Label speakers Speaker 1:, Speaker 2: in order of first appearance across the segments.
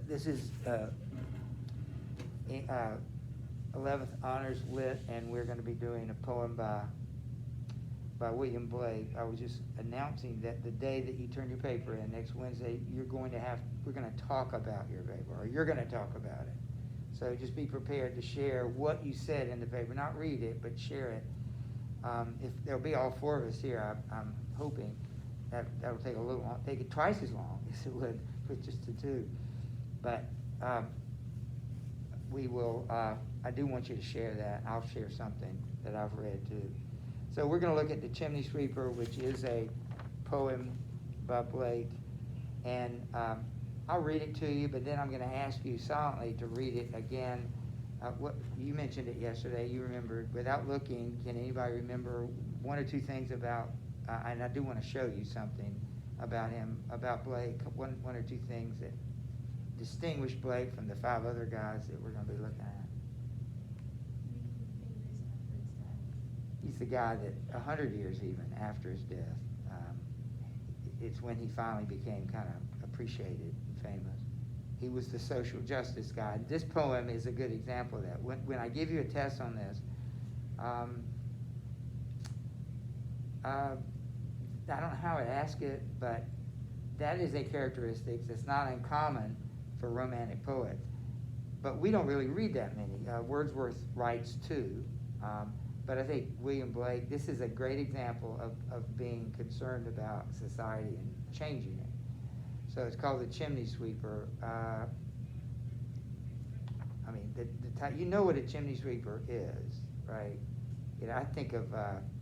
Speaker 1: This is 11th Honors Lit, and we're going to be doing a poem by William Blake. I was just announcing that the day that you turn your paper in, next Wednesday, we're going to talk about your paper, or you're going to talk about it. So just be prepared to share what you said in the paper, not read it, but share it. If there'll be all four of us here, I'm hoping that'll take a little long, take it twice as long as it would with just the two. But we will, I do want you to share that. I'll share something that I've read too. So we're going to look at The Chimney Sweeper, which is a poem by Blake. And I'll read it to you, but then I'm going to ask you silently to read it again. What you mentioned it yesterday. You remembered, without looking, can anybody remember one or two things about, and I do want to show you something about him, about Blake, one or two things that distinguish Blake from the five other guys that we're going to be looking at. He's the guy that 100 years even after his death, it's when he finally became kind of appreciated and famous. He was the social justice guy. This poem is a good example of that. When I give you a test on this, I don't know how to ask it, but that is a characteristic that's not uncommon for romantic poets. But we don't really read that many. Wordsworth writes two, but I think William Blake, this is a great example of being concerned about society and changing it. So it's called The Chimney Sweeper. I mean, you know what a chimney sweeper is, right? You know, I think of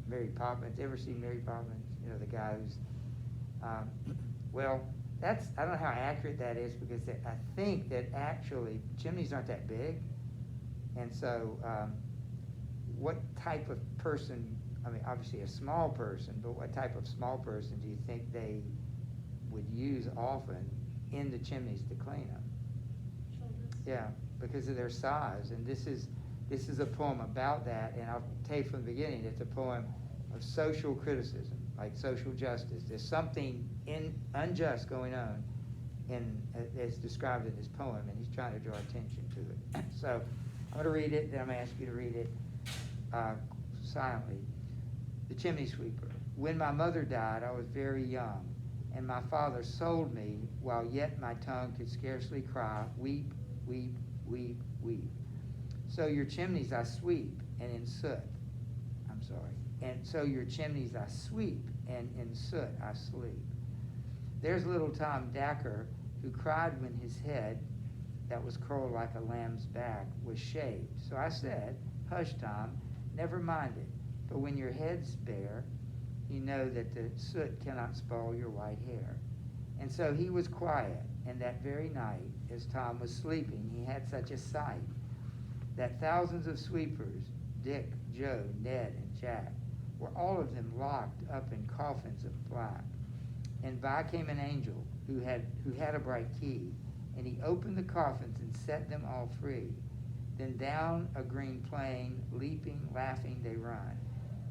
Speaker 1: Mary Poppins. Ever see Mary Poppins? You know, the guy who's, well, I don't know how accurate that is, because I think that actually chimneys aren't that big. And so what type of person, I mean, obviously a small person, but what type of small person do you think they would use often in the chimneys to clean them?
Speaker 2: Children.
Speaker 1: Yeah, because of their size. And this is a poem about that, and I'll tell you from the beginning, it's a poem of social criticism, like social justice. There's something unjust going on as described in this poem, and he's trying to draw attention to it. So I'm going to read it, then I'm going to ask you to read it silently. The Chimney Sweeper. When my mother died, I was very young, and my father sold me while yet my tongue could scarcely cry, weep, weep, weep, weep. So your chimneys I sweep, and in soot, I'm sorry, and so your chimneys I sweep, and in soot I sleep. There's little Tom Dacker, who cried when his head, that was curled like a lamb's back, was shaved. So I said, hush, Tom, never mind it, for when your head's bare, you know that the soot cannot spoil your white hair. And so he was quiet, and that very night, as Tom was sleeping, he had such a sight that thousands of sweepers, Dick, Joe, Ned, and Jack, were all of them locked up in coffins of black. And by came an angel who had a bright key, and he opened the coffins and set them all free. Then down a green plain, leaping, laughing, they run,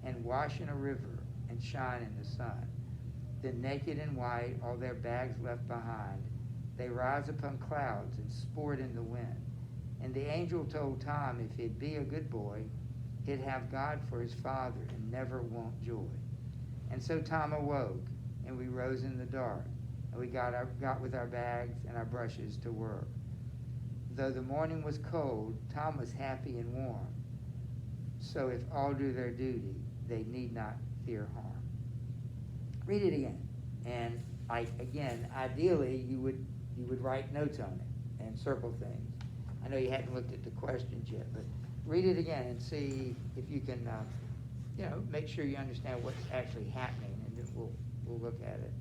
Speaker 1: and wash in a river, and shine in the sun. Then naked and white, all their bags left behind, they rise upon clouds and sport in the wind. And the angel told Tom if he'd be a good boy, he'd have God for his father and never want joy. And so Tom awoke, and we rose in the dark, and we got with our bags and our brushes to work. Though the morning was cold, Tom was happy and warm. So if all do their duty, they need not fear harm. Read it again. And again, ideally, you would write notes on it and circle things. I know you hadn't looked at the questions yet, but read it again and see if you can, make sure you understand what's actually happening, and then we'll look at it.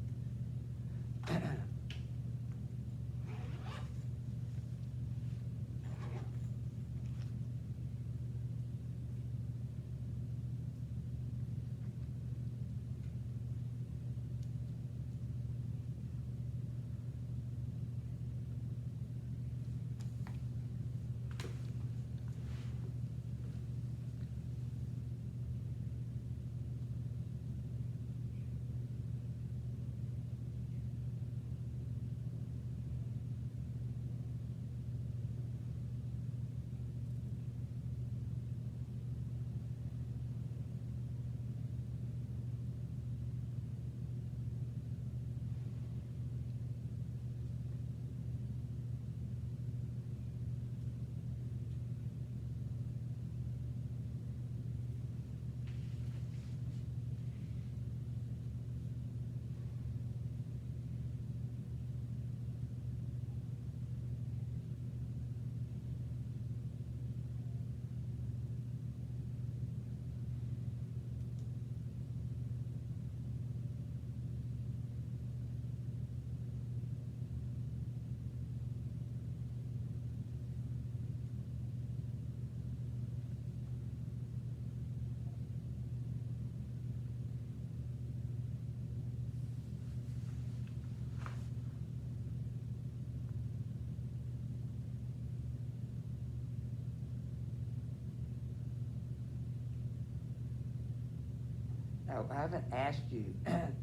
Speaker 1: Now, I haven't asked you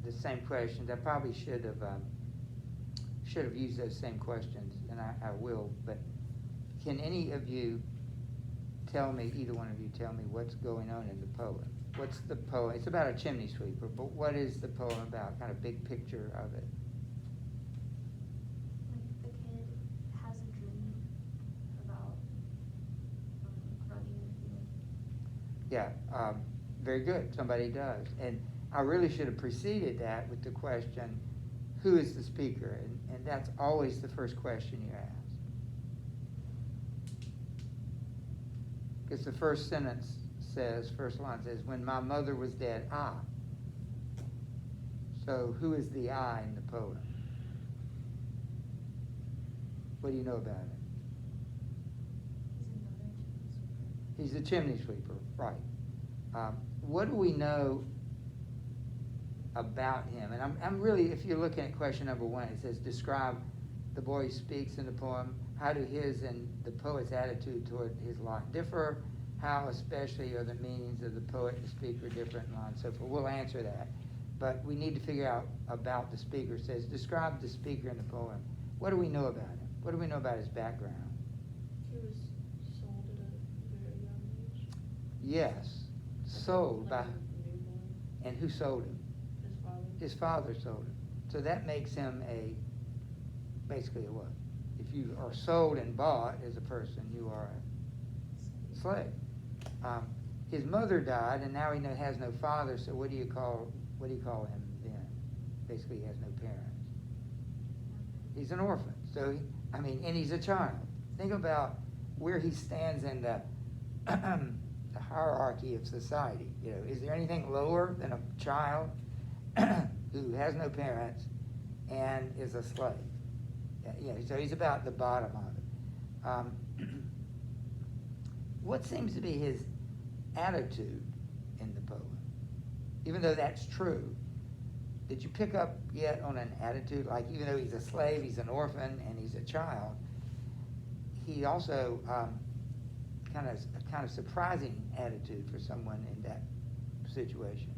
Speaker 1: the same questions. I probably should have used those same questions, and I will. But can any of you tell me, either one of you, tell me what's going on in the poem? What's the poem? It's about a chimney sweeper, but what is the poem about? Kind of big picture of it.
Speaker 2: Like the kid has a dream about running in the field.
Speaker 1: Yeah, very good. Somebody does. And I really should have preceded that with the question, who is the speaker? And that's always the first question you ask. Because the first sentence says, first line says, when my mother was dead, I. So who is the I in the poem? What do you know about it?
Speaker 2: He's another chimney sweeper.
Speaker 1: He's the chimney sweeper, right. What do we know about him? And I'm really, if you're looking at question number 1, it says, describe the boy who speaks in the poem. How do his and the poet's attitude toward his lot differ? How especially are the meanings of the poet and the speaker different, and so on and so forth? We'll answer that. But we need to figure out about the speaker. It says, describe the speaker in the poem. What do we know about him? What do we know about his background?
Speaker 3: He was sold at a very young age.
Speaker 1: Yes, sold by,
Speaker 3: Like a newborn.
Speaker 1: and who sold him?
Speaker 3: His father.
Speaker 1: His father sold him. So that makes him basically a what? If you are sold and bought as a person, you are a slave. His mother died, and now he has no father. So what do you call him then? Basically, he has no parents. He's an orphan. So and he's a child. Think about where he stands in the the hierarchy of society. Is there anything lower than a child who has no parents and is a slave? So he's about the bottom of it. What seems to be his attitude in the poem? Even though that's true, did you pick up yet on an attitude? Like, even though he's a slave, he's an orphan, and he's a child, he also kind of surprising attitude for someone in that situation.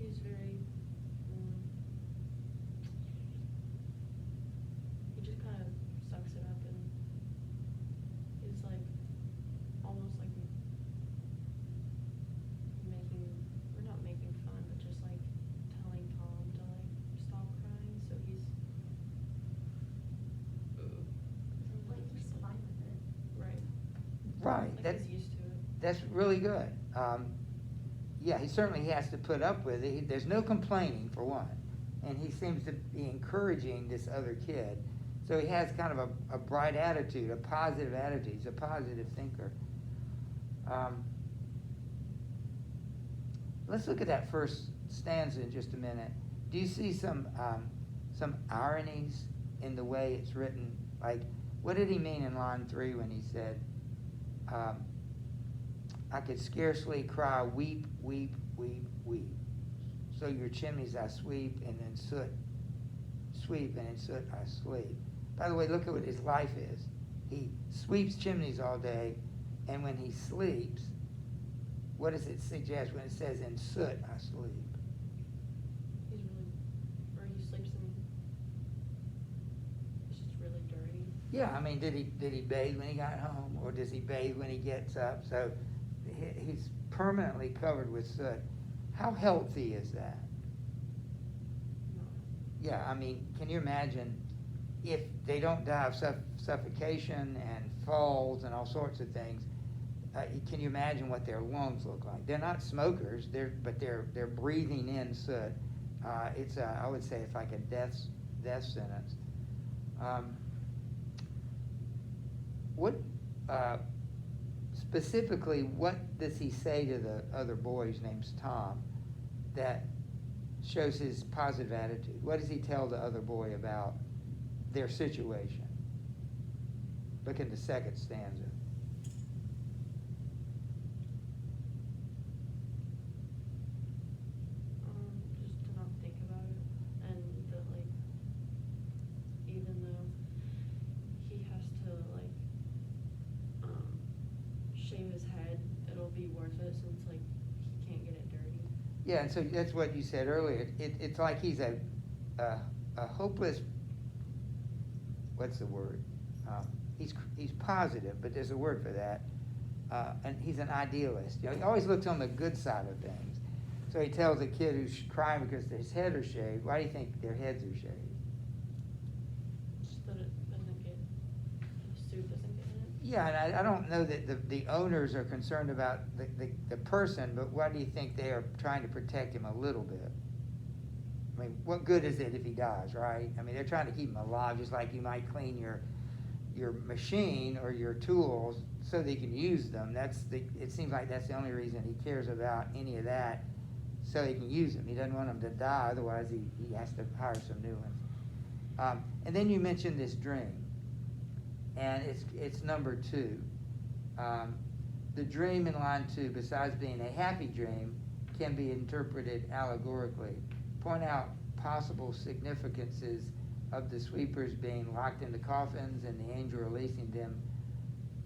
Speaker 3: He's very, he just kind of sucks it up, and he's like, almost like we're not making fun, but just like telling Tom to like stop crying, so he's,
Speaker 2: Like he's fine with it.
Speaker 3: right,
Speaker 1: Right.
Speaker 3: like he's used to it.
Speaker 1: That's really good. He certainly has to put up with it. There's no complaining, for one. And he seems to be encouraging this other kid. So he has kind of a bright attitude, a positive attitude. He's a positive thinker. Let's look at that first stanza in just a minute. Do you see some ironies in the way it's written? Like, what did he mean in line 3 when he said, I could scarcely cry, weep, weep, weep, weep. So your chimneys I sweep, and then soot, sweep, and in soot I sleep. By the way, look at what his life is. He sweeps chimneys all day, and when he sleeps, what does it suggest when it says in soot I sleep?
Speaker 3: He's really, or he sleeps in, it's just really dirty.
Speaker 1: Yeah, did he bathe when he got home, or does he bathe when he gets up? So he's permanently covered with soot. How healthy is that?
Speaker 3: No.
Speaker 1: Yeah, can you imagine if they don't die of suffocation and falls and all sorts of things? Can you imagine what their lungs look like? They're not smokers, but they're breathing in soot. I would say it's like a death sentence. Specifically, what does he say to the other boy whose name's Tom that shows his positive attitude? What does he tell the other boy about their situation? Look at the second stanza.
Speaker 3: Just to not think about it, and that like, even though he has to like, shave his head, it'll be worth it since like he can't get it dirty.
Speaker 1: Yeah, and so that's what you said earlier. It's like he's a hopeless, what's the word? He's positive, but there's a word for that. And he's an idealist. You know, he always looks on the good side of things. So he tells a kid who's crying because his head are shaved, why do you think their heads are shaved?
Speaker 3: Just that it doesn't get, the suit doesn't get in it.
Speaker 1: Yeah, and I don't know that the owners are concerned about the person, but why do you think they are trying to protect him a little bit? I mean, what good is it if he dies, right? I mean, they're trying to keep him alive, just like you might clean your machine or your tools so that you can use them. It seems like that's the only reason he cares about any of that, so he can use them. He doesn't want them to die, otherwise he has to hire some new ones. And then you mentioned this dream, and it's number 2. The dream in line 2, besides being a happy dream, can be interpreted allegorically. Point out possible significances of the sweepers being locked in the coffins and the angel releasing them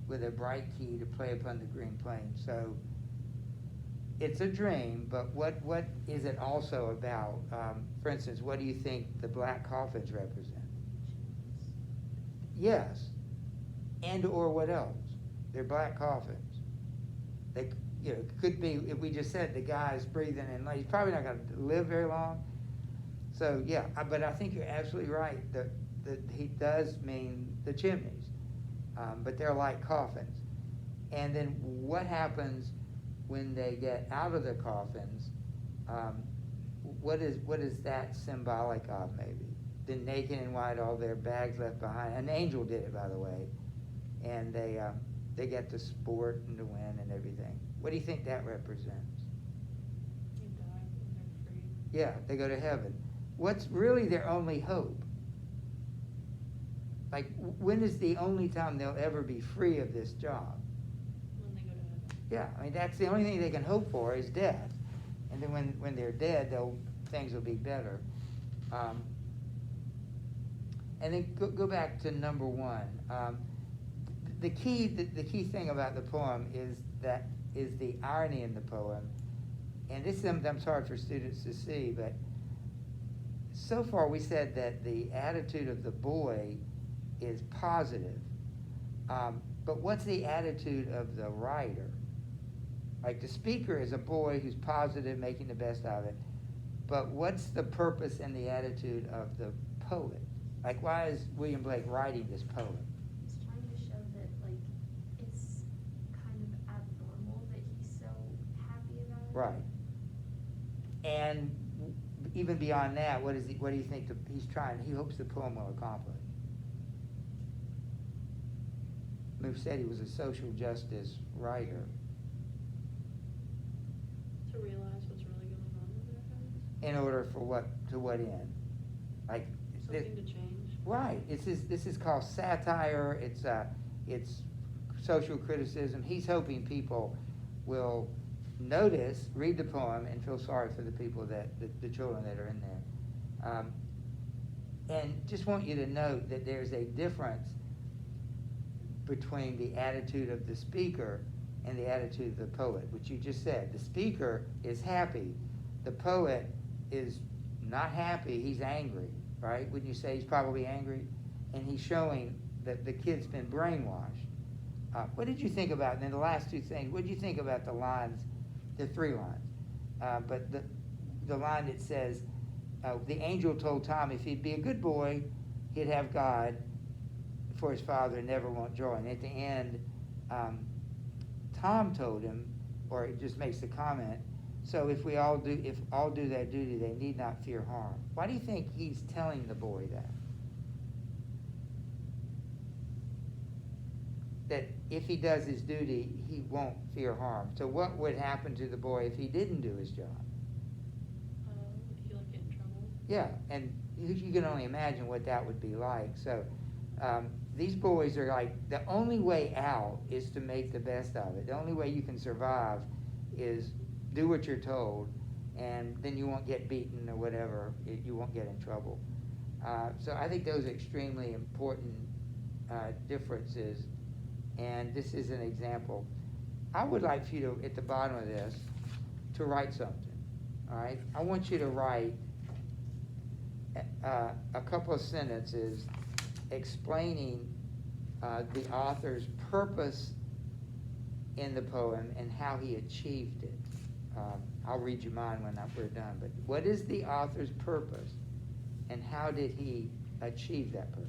Speaker 1: with a bright key to play upon the green plain. So it's a dream, but what is it also about? For instance, what do you think the black coffins represent? Yes, and or what else? They're black coffins. They, could be, if we just said the guy's breathing and he's probably not going to live very long. So yeah, but I think you're absolutely right that he does mean the chimneys, but they're like coffins. And then what happens when they get out of the coffins? What is that symbolic of? Maybe the naked and white, all their bags left behind. An angel did it, by the way, and they get to sport and to win and everything. What do you think that represents?
Speaker 3: They die and they're free.
Speaker 1: Yeah, they go to heaven. What's really their only hope? Like, when is the only time they'll ever be free of this job?
Speaker 3: When they go to heaven.
Speaker 1: Yeah, I mean, that's the only thing they can hope for is death. And then when they're dead, things will be better. And then go back to number 1. The key thing about the poem is the irony in the poem. And this is sometimes hard for students to see, but so far we said that the attitude of the boy is positive. But what's the attitude of the writer? Like, the speaker is a boy who's positive, making the best of it. But what's the purpose and the attitude of the poet? Like, why is William Blake writing this poem?
Speaker 2: He's trying to show that, like, it's kind of abnormal that he's so happy about it.
Speaker 1: Right. And even beyond that, what do you think he hopes the poem will accomplish? We've said he was a social justice writer.
Speaker 3: To realize what's really going on with their heads.
Speaker 1: In order for what, to what end? Like,
Speaker 3: Something to change.
Speaker 1: right, this is called satire, it's social criticism. He's hoping people will notice, read the poem, and feel sorry for the people the children that are in there. And just want you to note that there's a difference between the attitude of the speaker and the attitude of the poet, which you just said. The speaker is happy. The poet is not happy, he's angry, right? Wouldn't you say he's probably angry? And he's showing that the kid's been brainwashed. What did you think about, and then the last 2 things, what did you think about the lines, the 3 lines? But the line that says, the angel told Tom if he'd be a good boy, he'd have God for his father and never want joy. And at the end, Tom told him, or it just makes the comment, so if all do their duty, they need not fear harm. Why do you think he's telling the boy that? That if he does his duty, he won't fear harm. So what would happen to the boy if he didn't do his job?
Speaker 3: He'll get in trouble.
Speaker 1: Yeah, and you can only imagine what that would be like. So these boys are like, the only way out is to make the best of it. The only way you can survive is do what you're told, and then you won't get beaten or whatever. You won't get in trouble. So I think those are extremely important differences, and this is an example. I would like for you to, at the bottom of this, to write something. all right? I want you to write a couple of sentences explaining the author's purpose in the poem and how he achieved it. I'll read you mine when we're done, but what is the author's purpose and how did he achieve that purpose?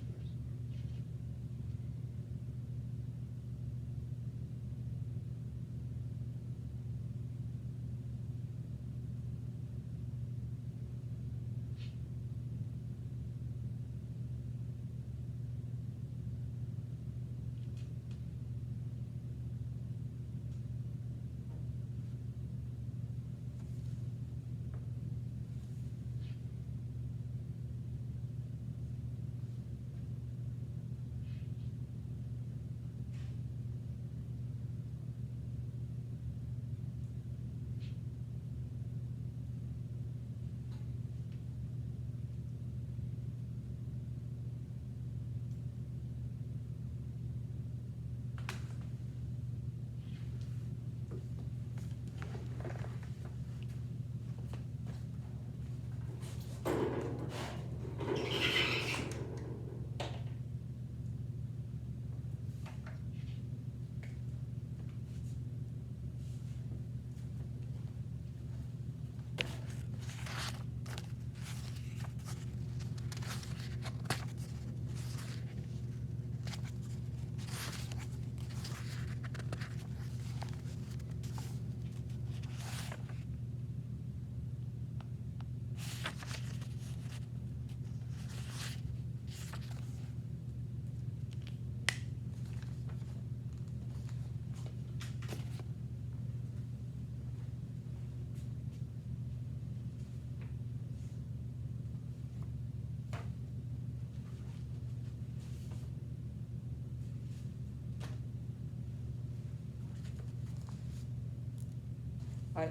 Speaker 1: All right,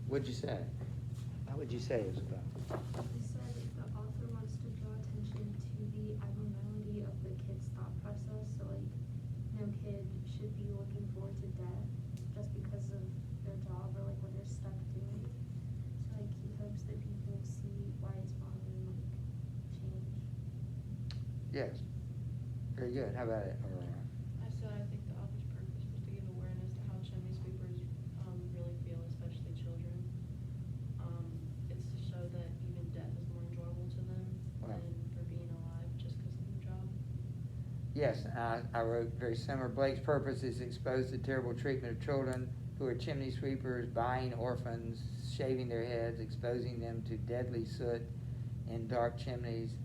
Speaker 1: what'd you say? How would you say it was about?
Speaker 2: He said the author wants to draw attention to the abnormality of the kid's thought process. So like, no kid should be looking forward to death just because of their job or like what they're stuck doing. So like, he hopes that people see why it's wrong and like change.
Speaker 1: Yes. Very good. How about it, Aurora?
Speaker 3: I said I think the author's purpose was to give awareness to how chimney sweepers really feel, especially children. It's to show that even death is more enjoyable to them
Speaker 1: Wow.
Speaker 3: than for being alive just because of their job.
Speaker 1: Yes, I wrote very similar. Blake's purpose is to expose the terrible treatment of children who are chimney sweepers, buying orphans, shaving their heads, exposing them to deadly soot in dark chimneys.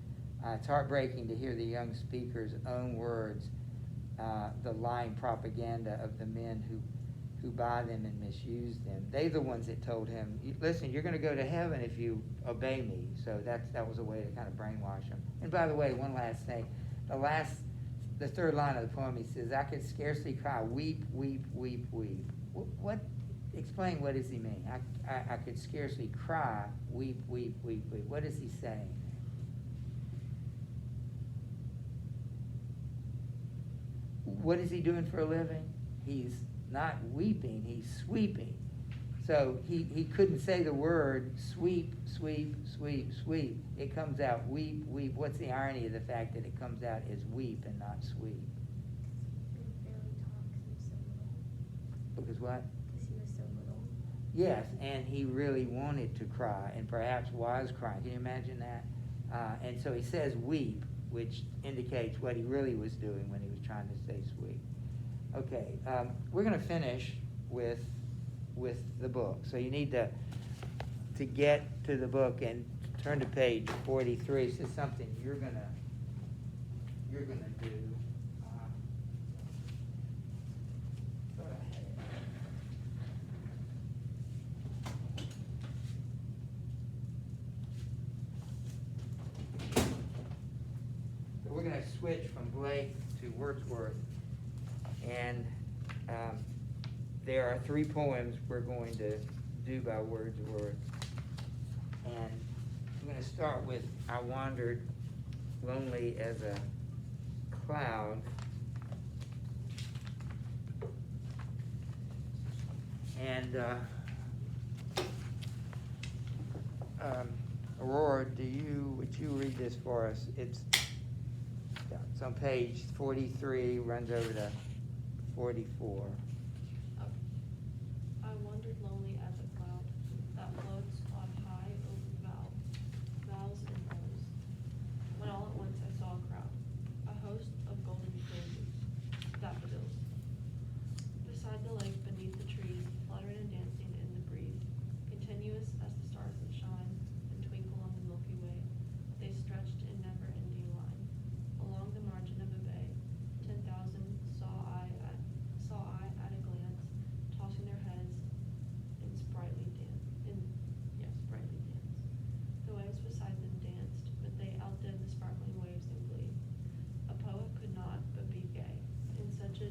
Speaker 1: It's heartbreaking to hear the young speaker's own words, the lying propaganda of the men who buy them and misuse them. They're the ones that told him, listen, you're going to go to heaven if you obey me. So that was a way to kind of brainwash him. And by the way, one last thing. The third line of the poem, he says, I could scarcely cry, weep, weep, weep, weep. Explain what does he mean? I could scarcely cry, weep, weep, weep, weep. What is he saying? What is he doing for a living? He's not weeping, he's sweeping. So he couldn't say the word sweep, sweep, sweep, sweep. It comes out weep, weep. What's the irony of the fact that it comes out as weep and not sweep?
Speaker 2: He barely talked because he was so little.
Speaker 1: Because what?
Speaker 2: Because he was so little.
Speaker 1: Yes, and he really wanted to cry and perhaps was crying. Can you imagine that? And so he says weep, which indicates what he really was doing when he was trying to say sweep. Okay, we're going to finish with the book. So you need to get to the book and turn to page 43. This is something you're gonna do. Go ahead. So we're gonna switch from Blake to Wordsworth, and there are 3 poems we're going to do by Wordsworth. And I'm going to start with I Wandered Lonely as a Cloud. And Aurora, would you read this for us? It's on page 43, runs over to 44.
Speaker 3: I wandered lonely as a cloud that floats on high over valleys and hills, when all at once I saw a crowd, a host of golden daffodils. Beside the lake, beneath the trees, fluttering and dancing in the breeze, continuous as the stars that shine and twinkle on the Milky Way, they stretched in never-ending line. Along the margin of a bay, 10,000 saw I at a glance, tossing their heads in sprightly dance. The waves beside them danced, but they outdid the sparkling waves in glee. A poet could not but be gay. In such a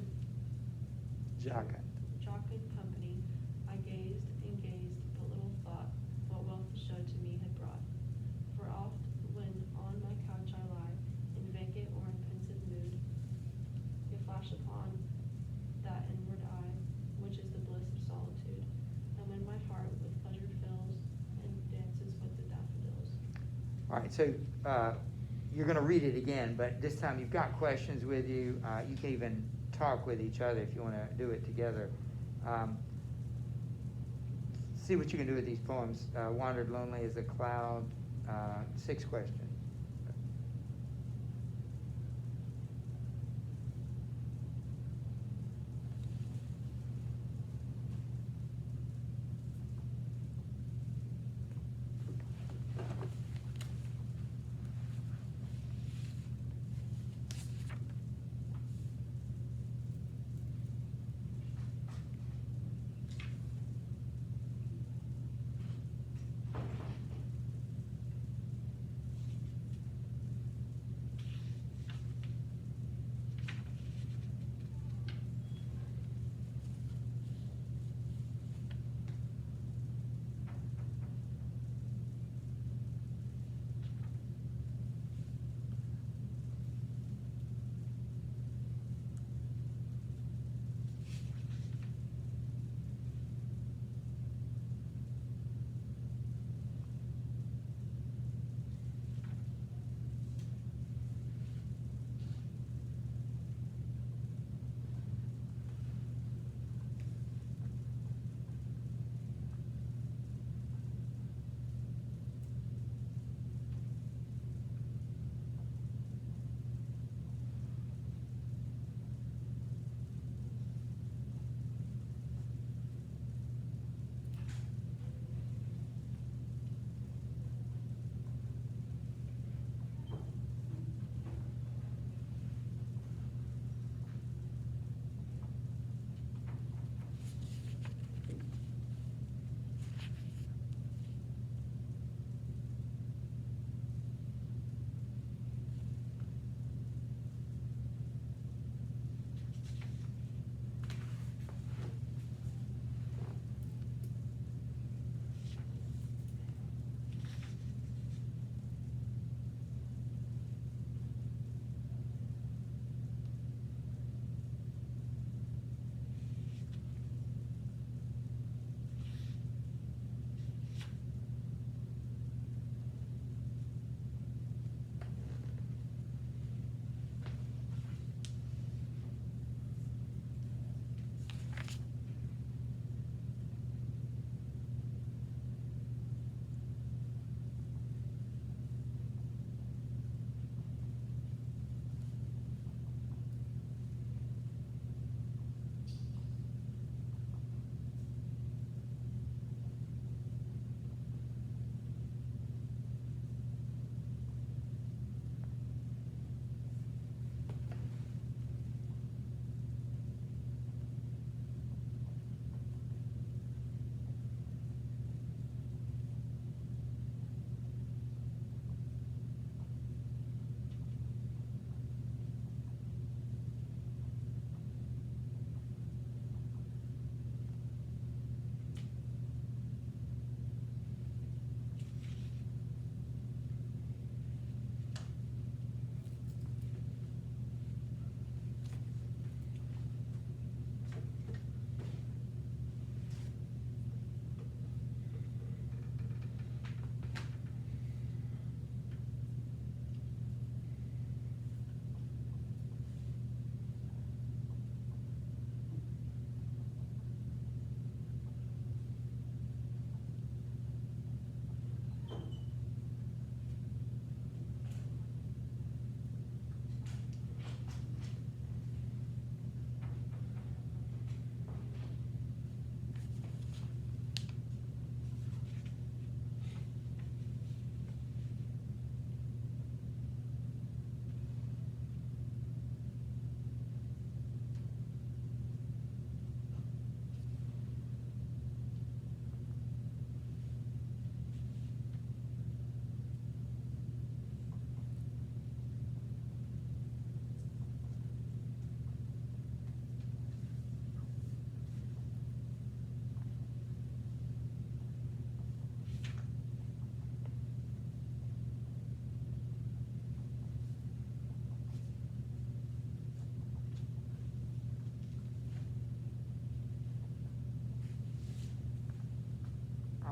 Speaker 3: jocund company, I gazed and gazed, but little thought what wealth the show to me had brought. For oft, when on my couch I lie, in vacant or in pensive mood, you flash upon that inward eye, which is the bliss of solitude, and when my heart with pleasure fills and dances with the daffodils.
Speaker 1: All right, so you're going to read it again, but this time you've got questions with you. You can even talk with each other if you want to do it together. See what you can do with these poems. Wandered lonely as a cloud, 6 questions.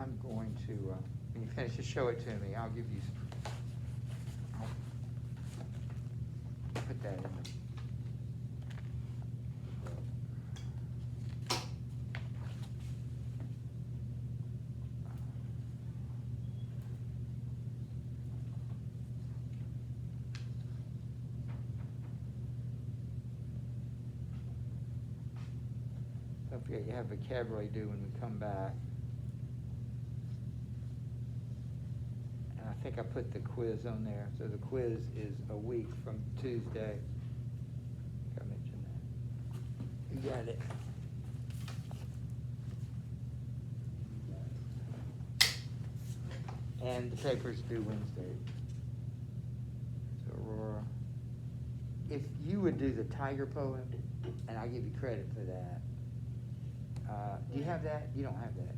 Speaker 1: I'm going to, when you finish to show it to me, I'll give you, I'll put that in the. Don't forget, you have vocabulary due when we come back. And I think I put the quiz on there, so the quiz is a week from Tuesday. I think I mentioned that. You got it. And the paper's due Wednesday. So Aurora, if you would do the tiger poem, and I'll give you credit for that. Do you have that? You don't have that.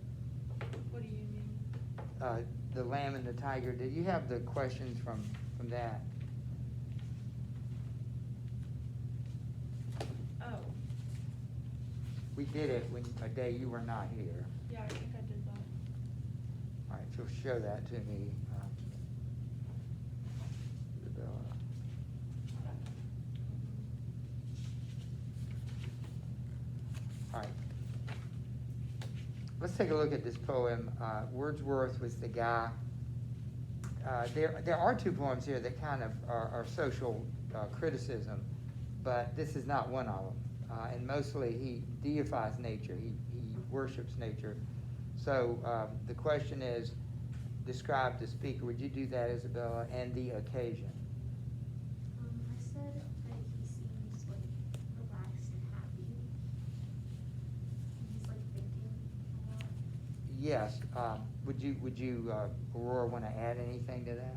Speaker 3: What do you mean?
Speaker 1: The lamb and the tiger, did you have the questions from that?
Speaker 3: Oh,
Speaker 1: We did it when, a day you were not here.
Speaker 3: yeah, I think I did that.
Speaker 1: All right, so show that to me. Isabella. All right. Let's take a look at this poem. Wordsworth was the guy. There are two poems here that kind of are social criticism, but this is not one of them. And mostly he deifies nature. He worships nature. So the question is, describe the speaker. Would you do that, Isabella? And the occasion.
Speaker 2: I said that he seems like relaxed and happy. He's like thinking a lot.
Speaker 1: Yes. Would you, Aurora, want to add anything to that?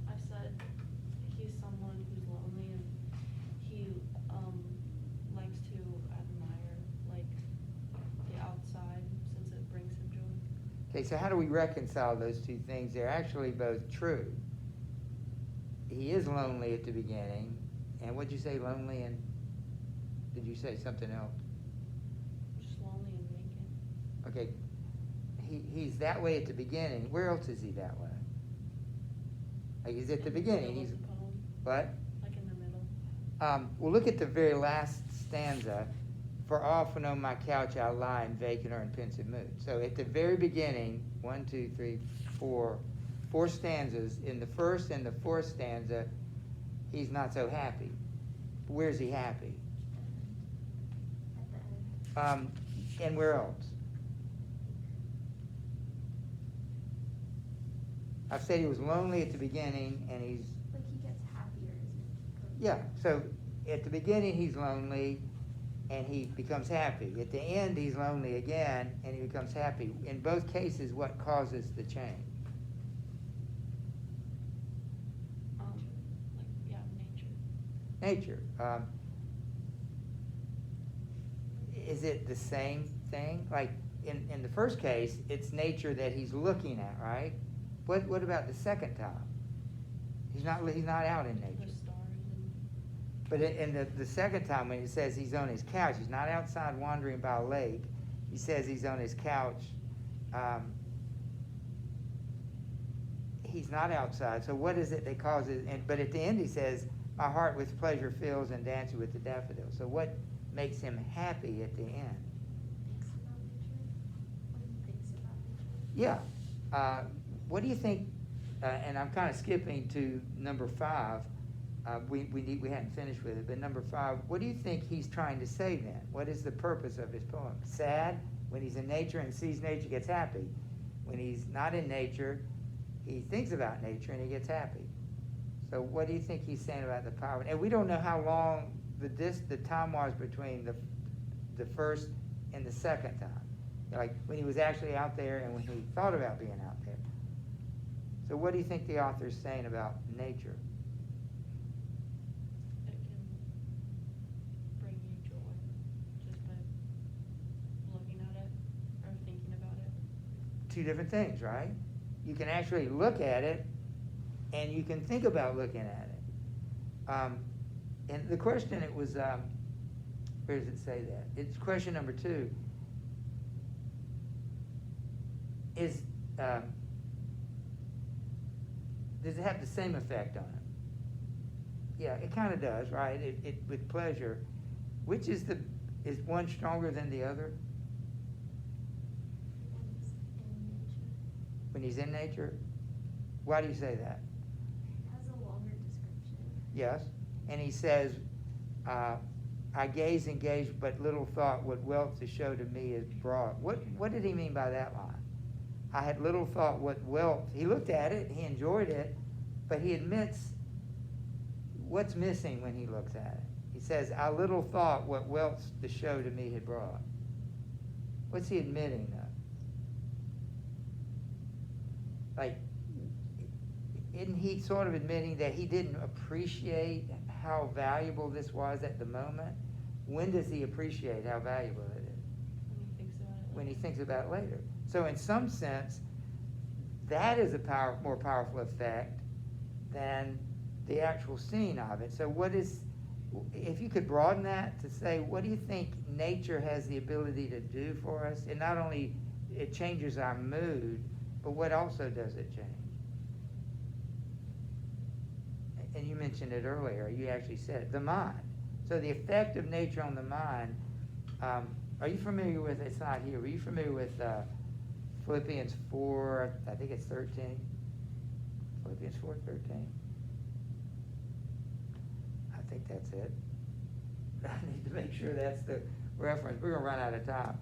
Speaker 3: I said he's someone who's lonely and he likes to admire like the outside since it brings him joy.
Speaker 1: Okay, so how do we reconcile those two things? They're actually both true. He is lonely at the beginning, and what'd you say, lonely, and did you say something else?
Speaker 3: Just lonely and vacant.
Speaker 1: Okay, he's that way at the beginning. Where else is he that way? Like he's at the beginning.
Speaker 3: Middle
Speaker 1: He's
Speaker 3: of the poem,
Speaker 1: what?
Speaker 3: like in the middle.
Speaker 1: Well, look at the very last stanza. For often on my couch I lie in vacant or in pensive mood. So at the very beginning, 1, 2, 3, 4 stanzas. In the first and the fourth stanza, he's not so happy. Where's he happy?
Speaker 2: At the end.
Speaker 1: And where else? I've said he was lonely at the beginning, and he's
Speaker 2: Like he gets happier as it goes.
Speaker 1: yeah. So at the beginning he's lonely, and he becomes happy. At the end he's lonely again, and he becomes happy. In both cases, what causes the change?
Speaker 3: Like yeah, nature.
Speaker 1: Nature. Is it the same thing? Like in the first case, it's nature that he's looking at, right? What about the second time? He's not out in nature.
Speaker 3: The stars and
Speaker 1: But in the second time, when it says he's on his couch, he's not outside wandering by a lake. He says he's on his couch. He's not outside. So what is it that causes? But at the end, he says, "My heart with pleasure fills and dances with the daffodils." So what makes him happy at the end?
Speaker 2: Thinks about nature. When he thinks about nature.
Speaker 1: Yeah. What do you think? And I'm kind of skipping to number 5. We hadn't finished with it, but number 5. What do you think he's trying to say then? What is the purpose of his poem? Sad when he's in nature and sees nature, gets happy. When he's not in nature, he thinks about nature and he gets happy. So what do you think he's saying about the power? And we don't know how long the time was between the first and the second time. Like when he was actually out there and when he thought about being out there. So what do you think the author's saying about nature?
Speaker 3: it can bring you joy just by looking at it or thinking about it.
Speaker 1: Two different things, right? You can actually look at it and you can think about looking at it. And the question, it was, where does it say that? It's question number 2. is, does it have the same effect on him? Yeah, it kind of does, right? It with pleasure. Which is one stronger than the other?
Speaker 2: When it's in nature.
Speaker 1: When he's in nature? Why do you say that?
Speaker 2: It has a longer description.
Speaker 1: Yes, and he says, I gaze and gaze, but little thought what wealth to show to me is broad. What did he mean by that line? I had little thought what wealth. He looked at it, he enjoyed it, but he admits what's missing when he looks at it. He says, I little thought what wealth to show to me had brought. What's he admitting of? Like, isn't he sort of admitting that he didn't appreciate how valuable this was at the moment? When does he appreciate how valuable it is?
Speaker 3: When he thinks about it.
Speaker 1: When he thinks about it later. So in some sense, that is a more powerful effect than the actual scene of it. So if you could broaden that to say, what do you think nature has the ability to do for us? And not only it changes our mood, but what also does it change? And you mentioned it earlier, you actually said it, the mind. So the effect of nature on the mind, are you familiar with, it's not here, are you familiar with Philippians 4, I think it's 13? Philippians 4:13. I think that's it. I need to make sure that's the reference. We're going to run out of time.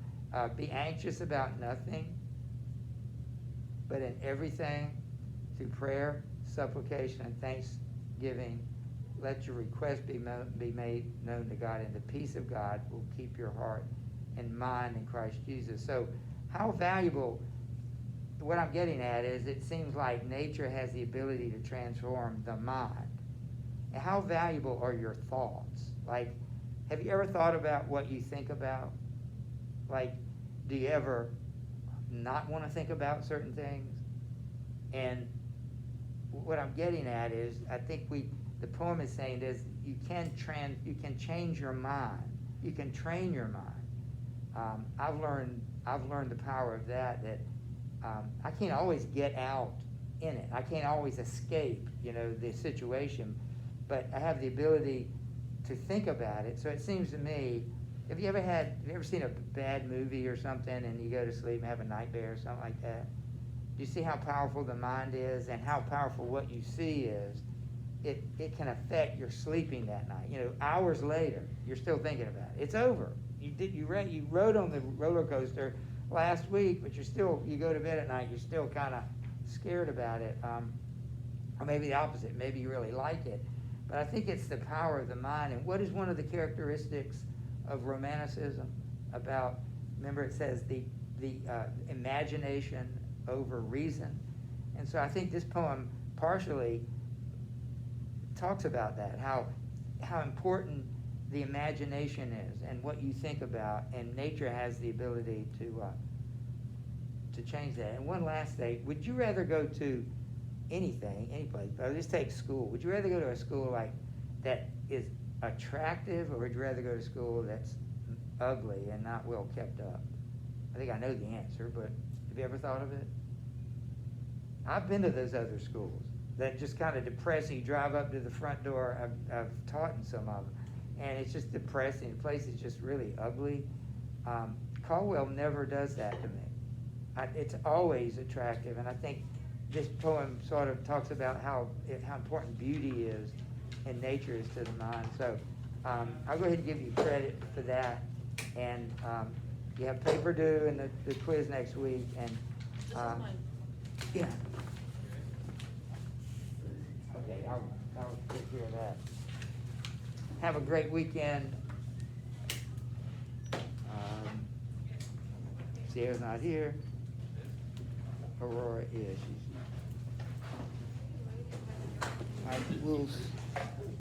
Speaker 1: Be anxious about nothing, but in everything, through prayer, supplication, and thanksgiving, let your request be made known to God, and the peace of God will keep your heart and mind in Christ Jesus. So how valuable, what I'm getting at is it seems like nature has the ability to transform the mind. And how valuable are your thoughts? Like, have you ever thought about what you think about? Like, do you ever not want to think about certain things? And what I'm getting at is, I think the poem is saying is, you can change your mind. You can train your mind. I've learned the power of that I can't always get out in it. I can't always escape, the situation, but I have the ability to think about it. So it seems to me, have you ever seen a bad movie or something and you go to sleep and have a nightmare or something like that? Do you see how powerful the mind is and how powerful what you see is? It can affect your sleeping that night. Hours later, you're still thinking about it. It's over. You rode on the roller coaster last week, but you go to bed at night, you're still kind of scared about it. Or maybe the opposite. Maybe you really like it. But I think it's the power of the mind. And what is one of the characteristics of Romanticism about, remember it says the imagination over reason. And so I think this poem partially talks about that, how important the imagination is and what you think about, and nature has the ability to change that. And one last thing, would you rather go to any place, but just take school, would you rather go to a school like that is attractive, or would you rather go to school that's ugly and not well kept up? I think I know the answer, but have you ever thought of it? I've been to those other schools that just kind of depressing. You drive up to the front door. I've taught in some of them, and it's just depressing. The place is just really ugly. Caldwell never does that to me. It's always attractive, and I think this poem sort of talks about how important beauty is and nature is to the mind. So I'll go ahead and give you credit for that. And you have paper due and the quiz next week. And
Speaker 3: This is mine.
Speaker 1: yeah. Okay, I'll take care of that. Have a great weekend. Sierra's not here. Aurora is. She's. All right, we'll